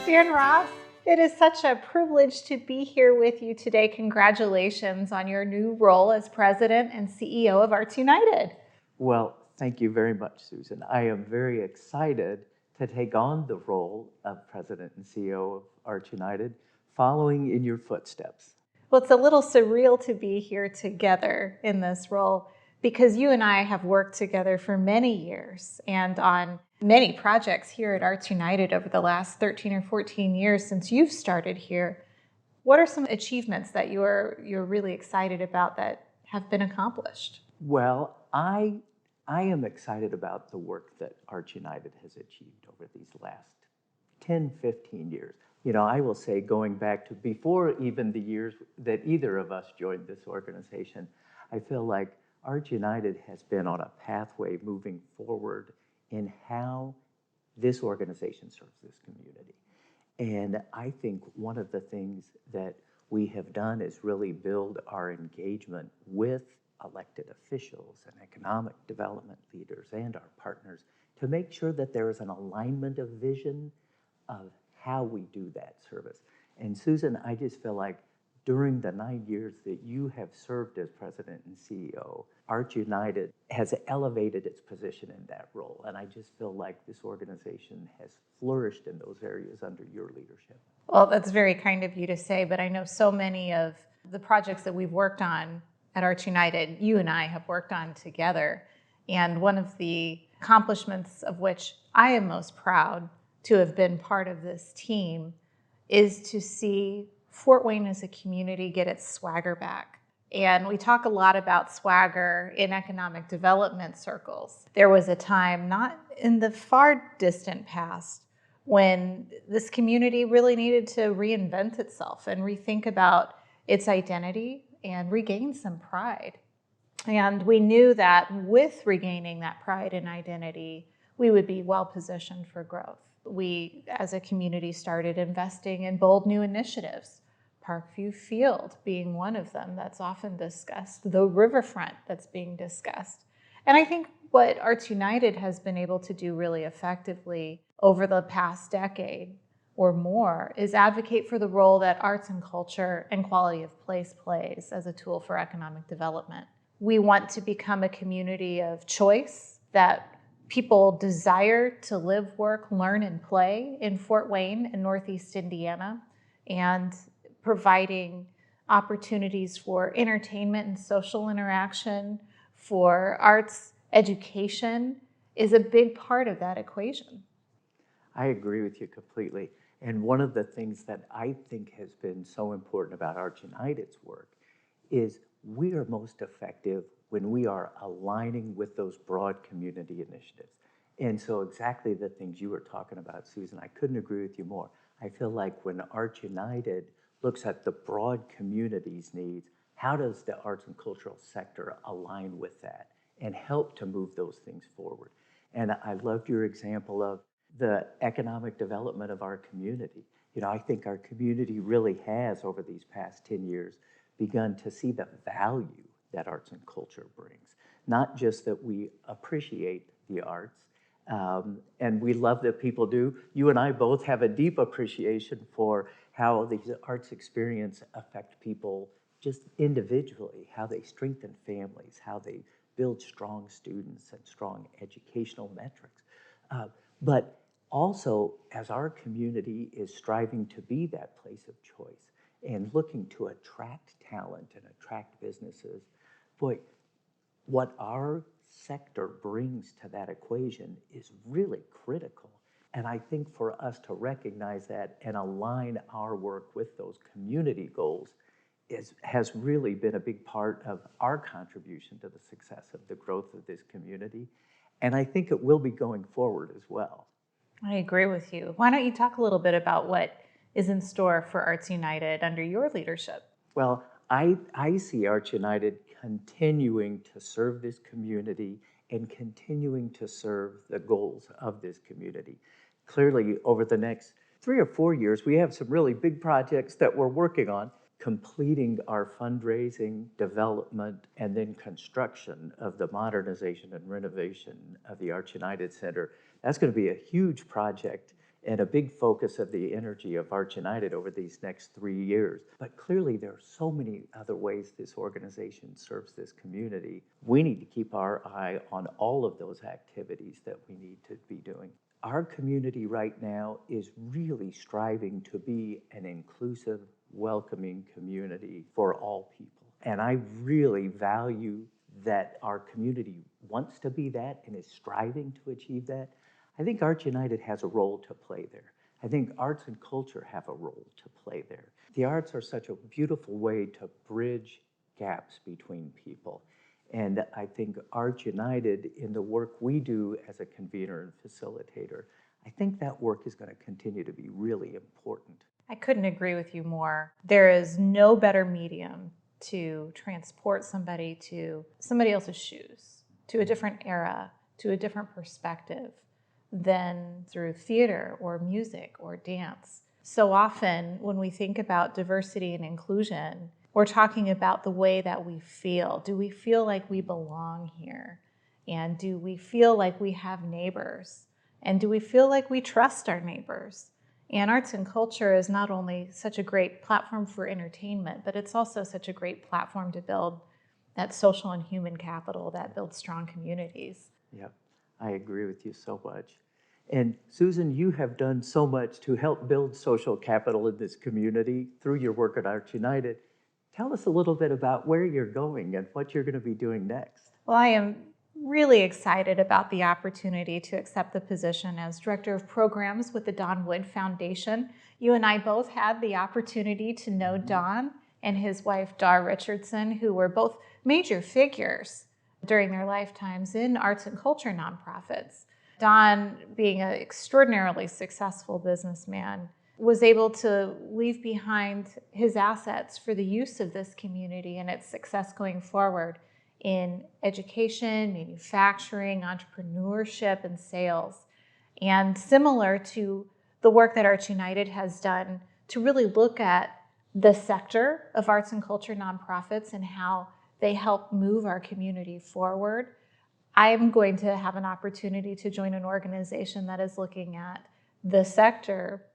Dan Ross. It is such a privilege to be here with you today. Congratulations on your new role as President and CEO of Arts United. Well, thank you very much, Susan. I am very excited to take on the role of President and CEO of Arts United, following in your footsteps. Well, it's a little surreal to be here together in this role because you and I have worked together for many years and on many projects here at Arts United over the last 13 or 14 years since you've started here. What are some achievements that you're really excited about that have been accomplished? Well, I am excited about the work that Arts United has achieved over these last 10, 15 years. You know, I will say going back to before even the years that either of us joined this organization, I feel like Arts United has been on a pathway moving forward in how this organization serves this community. And I think one of the things that we have done is really build our engagement with elected officials and economic development leaders and our partners to make sure that there is an alignment of vision of how we do that service. And Susan, I just feel like during the 9 years that you have served as President and CEO, Arts United has elevated its position in that role. And I just feel like this organization has flourished in those areas under your leadership. Well, that's very kind of you to say, but I know so many of the projects that we've worked on at Arts United, you and I have worked on together. And one of the accomplishments of which I am most proud to have been part of this team is to see Fort Wayne as a community get its swagger back. And we talk a lot about swagger in economic development circles. There was a time, not in the far distant past, when this community really needed to reinvent itself and rethink about its identity and regain some pride. And we knew that with regaining that pride and identity, we would be well positioned for growth. We, as a community, started investing in bold new initiatives, Parkview Field being one of them that's often discussed, the riverfront that's being discussed. And I think what Arts United has been able to do really effectively over the past decade or more is advocate for the role that arts and culture and quality of place plays as a tool for economic development. We want to become a community of choice that people desire to live, work, learn, and play in Fort Wayne and Northeast Indiana, and providing opportunities for entertainment and social interaction, for arts education is a big part of that equation. I agree with you completely. And one of the things that I think has been so important about Arts United's work is we are most effective when we are aligning with those broad community initiatives. And so exactly the things you were talking about, Susan, I couldn't agree with you more. I feel like when Arts United looks at the broad community's needs, how does the arts and cultural sector align with that and help to move those things forward? And I loved your example of the economic development of our community. You know, I think our community really has, over these past 10 years, begun to see the value that arts and culture brings. Not just that we appreciate the arts, and we love that people do. You and I both have a deep appreciation for how these arts experiences affect people just individually, how they strengthen families, how they build strong students and strong educational metrics. But also, as our community is striving to be that place of choice and looking to attract talent and attract businesses, boy, what our sector brings to that equation is really critical. And I think for us to recognize that and align our work with those community goals has really been a big part of our contribution to the success of the growth of this community. And I think it will be going forward as well. I agree with you. Why don't you talk a little bit about what is in store for Arts United under your leadership? Well, I see Arts United continuing to serve this community and continuing to serve the goals of this community. Clearly, over the next 3 or 4 years, we have some really big projects that we're working on, completing our fundraising, development, and then construction of the modernization and renovation of the Arts United Center. That's going to be a huge project and a big focus of the energy of Arts United over these next 3 years. But clearly there are so many other ways this organization serves this community. We need to keep our eye on all of those activities that we need to be doing. Our community right now is really striving to be an inclusive, welcoming community for all people. And I really value that our community wants to be that and is striving to achieve that. I think Arts United has a role to play there. I think arts and culture have a role to play there. The arts are such a beautiful way to bridge gaps between people. And I think Arts United, in the work we do as a convener and facilitator, I think that work is going to continue to be really important. I couldn't agree with you more. There is no better medium to transport somebody to somebody else's shoes, to a different era, to a different perspective than through theater or music or dance. So often when we think about diversity and inclusion, we're talking about the way that we feel. Do we feel like we belong here? And do we feel like we have neighbors? And do we feel like we trust our neighbors? And arts and culture is not only such a great platform for entertainment, but it's also such a great platform to build that social and human capital that builds strong communities. Yep, I agree with you so much. And Susan, you have done so much to help build social capital in this community through your work at Arts United. Tell us a little bit about where you're going and what you're going to be doing next. Well, I am really excited about the opportunity to accept the position as Director of Programs with the Don Wood Foundation. You and I both had the opportunity to know Don and his wife, Dar Richardson, who were both major figures during their lifetimes in arts and culture nonprofits. Don, being an extraordinarily successful businessman, was able to leave behind his assets for the use of this community and its success going forward in education, manufacturing, entrepreneurship, and sales. And similar to the work that Arts United has done to really look at the sector of arts and culture nonprofits and how they help move our community forward, I'm going to have an opportunity to join an organization that is looking at the sector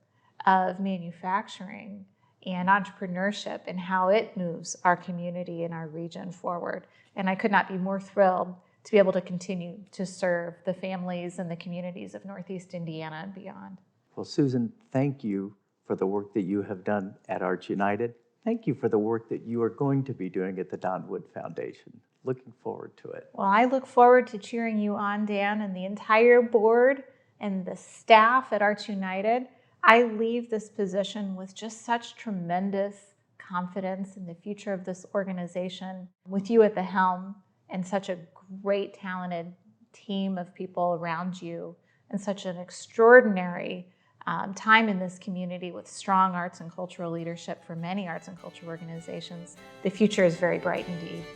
of manufacturing and entrepreneurship and how it moves our community and our region forward. And I could not be more thrilled to be able to continue to serve the families and the communities of Northeast Indiana and beyond. Well, Susan, thank you for the work that you have done at Arts United. Thank you for the work that you are going to be doing at the Don Wood Foundation. Looking forward to it. Well, I look forward to cheering you on, Dan, and the entire board and the staff at Arts United. I leave this position with just such tremendous confidence in the future of this organization, with you at the helm and such a great, talented team of people around you, and such an extraordinary time in this community with strong arts and cultural leadership for many arts and culture organizations. The future is very bright indeed.